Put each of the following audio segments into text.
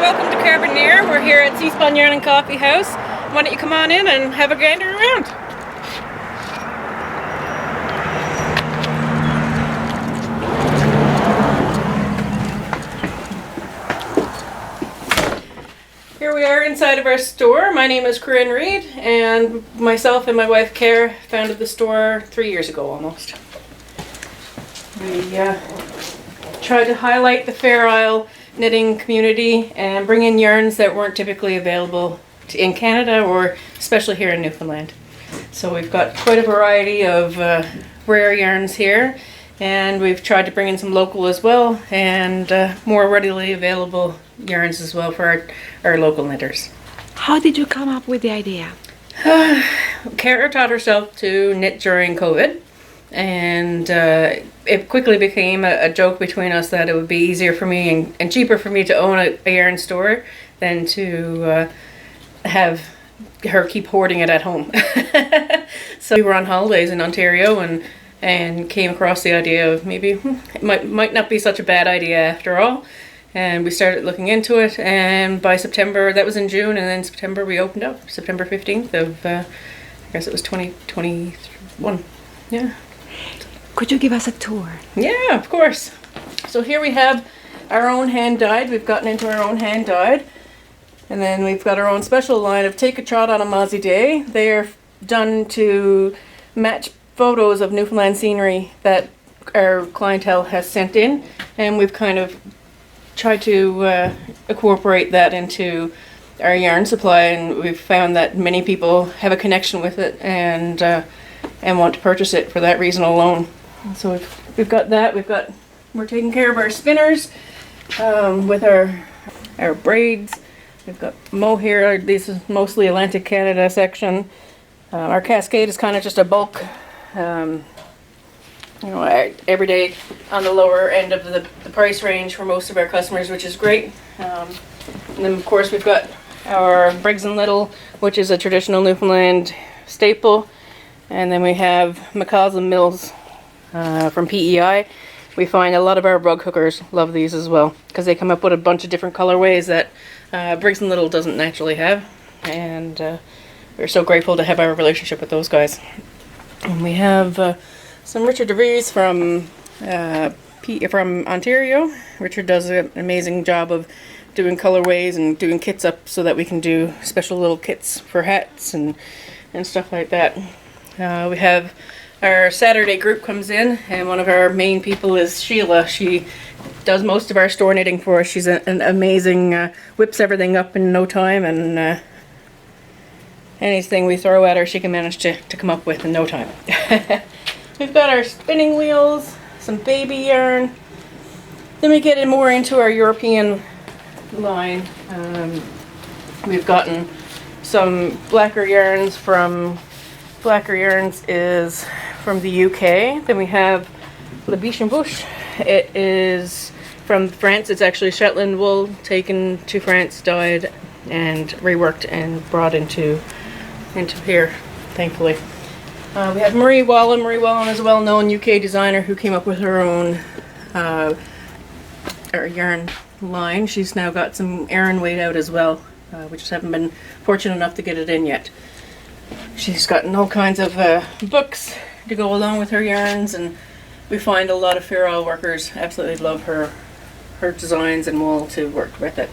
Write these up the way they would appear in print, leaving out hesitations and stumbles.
welcome to Carbonear. We're here at SeaSpun Yarn and Coffee House. Why don't you come on in and have a gander around? Here we are inside of our store. My name is Corinne Reid, and myself and my wife Cara founded the store 3 years ago almost. We tried to highlight the Fair Isle knitting community and bring in yarns that weren't typically available in Canada or especially here in Newfoundland. So we've got quite a variety of rare yarns here, and we've tried to bring in some local as well and more readily available yarns as well for our local knitters. How did you come up with the idea? Cara taught herself to knit during COVID, and it quickly became a joke between us that it would be easier for me and cheaper for me to own a yarn store than to have her keep hoarding it at home. So we were on holidays in Ontario and came across the idea of maybe it might not be such a bad idea after all. And we started looking into it, and by September, that was in June, and then September we opened up, September 15th of, I guess it was 2021, yeah. Could you give us a tour? Yeah, of course. So here we have our own hand-dyed, we've gotten into our own hand-dyed, and then we've got our own special line of Take a Trot on a Mozzie Day. They are done to match photos of Newfoundland scenery that our clientele has sent in, and we've kind of try to incorporate that into our yarn supply, and we've found that many people have a connection with it and want to purchase it for that reason alone. So we've got that. We're taking care of our spinners with our braids. We've got mohair. This is mostly Atlantic Canada section. Our cascade is kind of just a bulk. Every day on the lower end of the price range for most of our customers, which is great. And then of course we've got our Briggs & Little, which is a traditional Newfoundland staple. And then we have McCausland Mills from PEI. We find a lot of our rug hookers love these as well, because they come up with a bunch of different colorways that Briggs & Little doesn't naturally have. And we're so grateful to have our relationship with those guys. And we have some Richard DeVries from Ontario. Richard does an amazing job of doing colorways and doing kits up so that we can do special little kits for hats and stuff like that. We have our Saturday group comes in, and one of our main people is Sheila. She does most of our store knitting for us. She's an amazing, whips everything up in no time, and anything we throw at her she can manage to come up with in no time. We've got our spinning wheels, some baby yarn. Then we get more into our European line. We've gotten some Blacker Yarns is from the UK. Then we have Le Biche and Bush. It is from France. It's actually Shetland wool taken to France, dyed and reworked and brought into here, thankfully. We have Marie Wallen. Marie Wallen is a well-known UK designer who came up with her own our yarn line. She's now got some Aran weight out as well. We just haven't been fortunate enough to get it in yet. She's gotten all kinds of books to go along with her yarns, and we find a lot of Fair Isle workers absolutely love her designs and wool to work with it.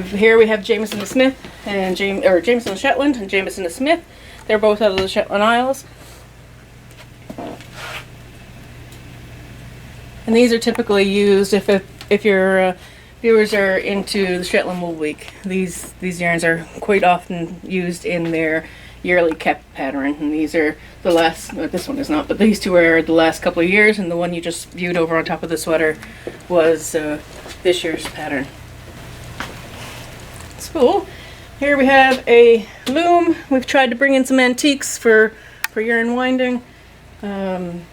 Here we have Jameson Smith and Jameson Shetland and Jameson Smith. They're both out of the Shetland Isles. And these are typically used if your viewers are into the Shetland Wool Week. These yarns are quite often used in their yearly cap pattern. And these are the last, this one is not, but these two are the last couple of years, and the one you just viewed over on top of the sweater was this year's pattern. It's cool. Here we have a loom. We've tried to bring in some antiques for yarn winding. And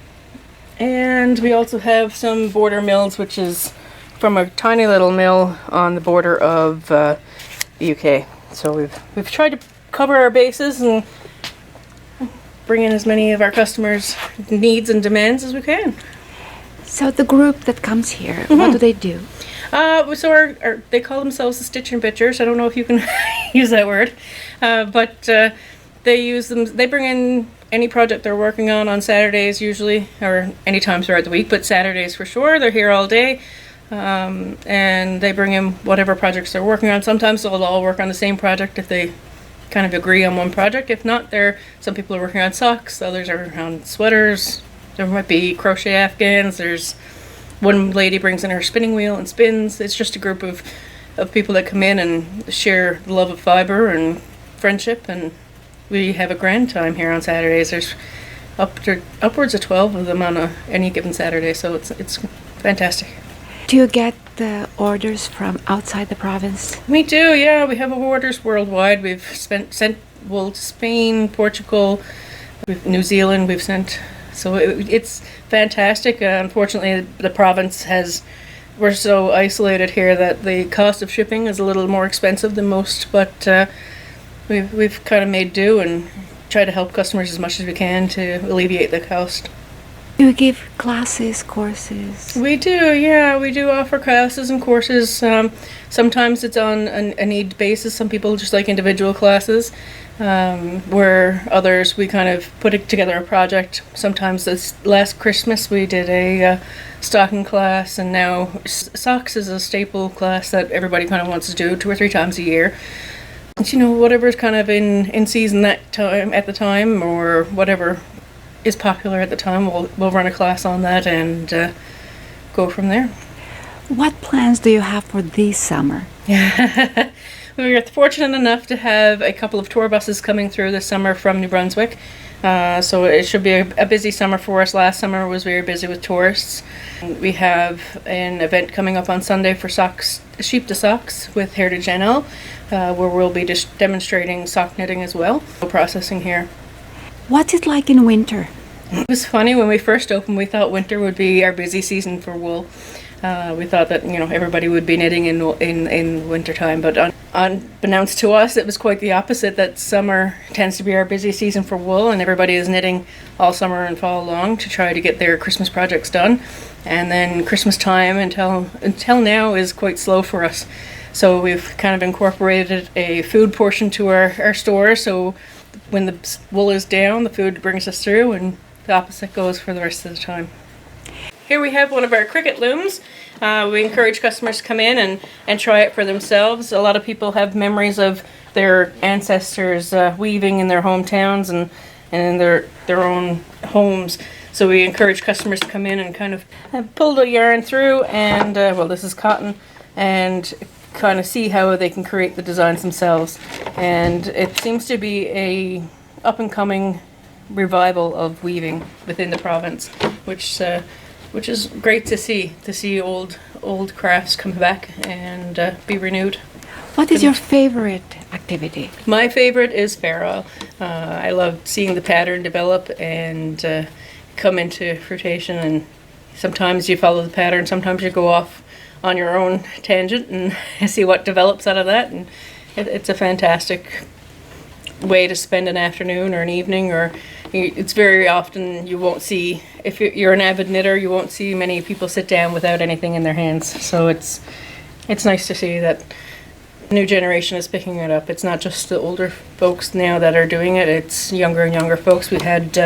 we also have some border mills, which is from a tiny little mill on the border of the UK. So we've tried to cover our bases and bring in as many of our customers' needs and demands as we can. So the group that comes here, what do they do? So they call themselves the Stitch and Bitchers. I don't know if you can use that word, but they use them. They bring in any project they're working on Saturdays usually, or any time throughout the week, but Saturdays for sure. They're here all day, and they bring in whatever projects they're working on. Sometimes they'll all work on the same project if they kind of agree on one project. If not, some people are working on socks, others are on sweaters. There might be crochet afghans. There's one lady brings in her spinning wheel and spins. It's just a group of people that come in and share the love of fiber and friendship, and we have a grand time here on Saturdays. There's upwards of 12 of them on any given Saturday, so it's fantastic. Do you get the orders from outside the province? We do, yeah. We have orders worldwide. We've sent wool to Spain, Portugal, New Zealand. We've sent, so it's fantastic. Unfortunately, the province we're so isolated here that the cost of shipping is a little more expensive than most, but we've kind of made do and try to help customers as much as we can to alleviate the cost. Do you give classes, courses? We do, yeah. We do offer classes and courses. Sometimes it's on a need basis. Some people just like individual classes, where others we kind of put together a project. Sometimes this last Christmas we did a stocking class, and now socks is a staple class that everybody kind of wants to do 2 or 3 times a year. Whatever's kind of in season at the time, or whatever is popular at the time, we'll run a class on that and go from there. What plans do you have for this summer? We were fortunate enough to have a couple of tour buses coming through this summer from New Brunswick, so it should be a busy summer for us. Last summer was very busy with tourists. We have an event coming up on Sunday for socks, sheep to socks with Heritage NL, where we'll be just demonstrating sock knitting as well, processing here. What's it like in winter? It was funny, when we first opened, we thought winter would be our busy season for wool. We thought that everybody would be knitting in winter time, but unbeknownst to us, it was quite the opposite. That summer tends to be our busy season for wool, and everybody is knitting all summer and fall long to try to get their Christmas projects done. And then Christmas time until now is quite slow for us. So we've kind of incorporated a food portion to our store. So when the wool is down, the food brings us through, and the opposite goes for the rest of the time. Here we have one of our cricket looms. We encourage customers to come in and try it for themselves. A lot of people have memories of their ancestors weaving in their hometowns and in their own homes. So we encourage customers to come in and kind of pull the yarn through, and this is cotton, and kind of see how they can create the designs themselves. And it seems to be a up-and-coming revival of weaving within the province, which is great to see old crafts come back and be renewed. What is your favorite activity? My favorite is fair oil. I love seeing the pattern develop and come into fruition, and sometimes you follow the pattern, sometimes you go off on your own tangent and see what develops out of that, and it's a fantastic way to spend an afternoon or an evening. Or it's very often you won't see, if you're an avid knitter, you won't see many people sit down without anything in their hands. So it's nice to see that the new generation is picking it up. It's not just the older folks now that are doing it, it's younger and younger folks. We had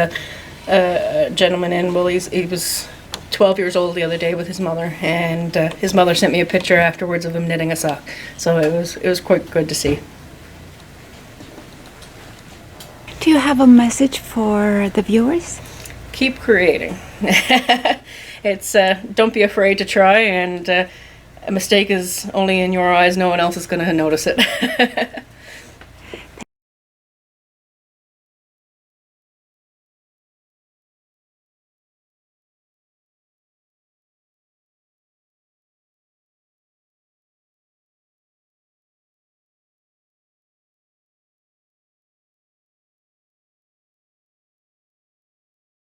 a gentleman in, he was 12 years old the other day with his mother, and his mother sent me a picture afterwards of him knitting a sock. So it was quite good to see. Do you have a message for the viewers? Keep creating. It's don't be afraid to try, and a mistake is only in your eyes. No one else is going to notice it.